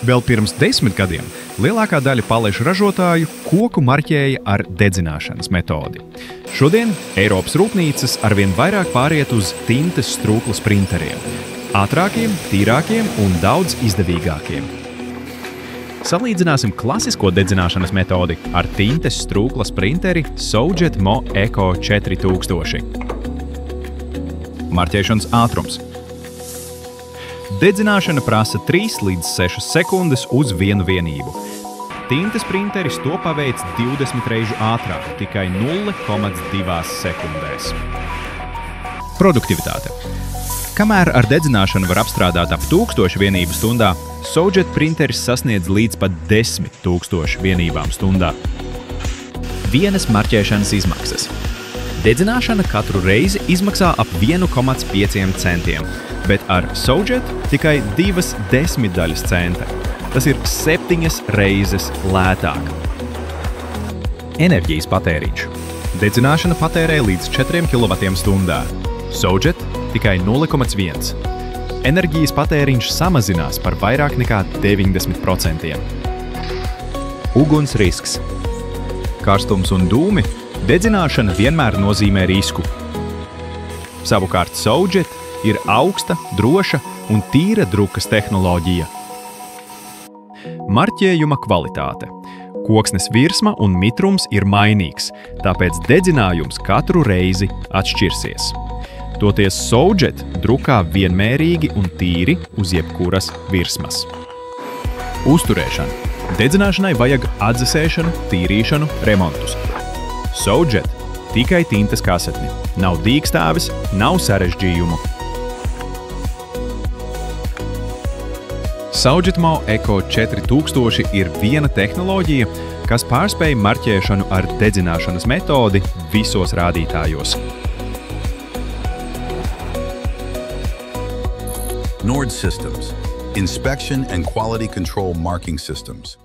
Vēl pirms 10 gadiem lielākā daļa paliešu ražotāju koku marķēja ar dedzināšanas metodi. Šodien Eiropas rūpnīcas arvien vairāk pāriet uz tintes strūklas printeriem – ātrākiem, tīrākiem un daudz izdevīgākiem. Salīdzināsim klasisko dedzināšanas metodi ar tintes strūklas printeri Soujet Mo Eco 4000. Marķēšanas ātrums. Dedzināšana prasa 3 līdz 6 sekundes uz vienu vienību. Tintes printeris to paveic 20 reižu ātrāk, tikai 0,2 sekundēs. Produktivitāte. Kamēr ar dedzināšanu var apstrādāt ap 1000 vienību stundā, Soujet printeris sasniedz līdz pat 10 000 vienībām stundā. Vienas marķēšanas izmaksas. Dedzināšana katru reizi izmaksā ap 1,5 centiem, bet ar Soujet tikai 0,2 centa. Tas ir 7 reizes lētāk. Enerģijas patēriņš. Dedzināšana patērē līdz 4 kWh. Soujet tikai 0,1. Enerģijas patēriņš samazinās par vairāk nekā 90%. Uguns risks. Karstums un dūmi. Dedzināšana vienmēr nozīmē risku. Savukārt Soujet ir augsta, droša un tīra drukas tehnoloģija. Marķējuma kvalitāte. Koksnes virsma un mitrums ir mainīgs, tāpēc dedzinājums katru reizi atšķirsies. Toties Soujet drukā vienmērīgi un tīri uz jebkuras virsmas. Uzturēšana. Dedzināšanai vajag atdzesēšanu, tīrīšanu, remontus. Soujet tikai tintes kasetni. Nav dīkstāvis, nav sarežģījumu. Soujet Mo Eco 4000 ir viena tehnoloģija, kas pārspēj marķēšanu ar dedzināšanas metodi visos rādītājos. Nord Systems – Inspection and Quality Control Marking Systems.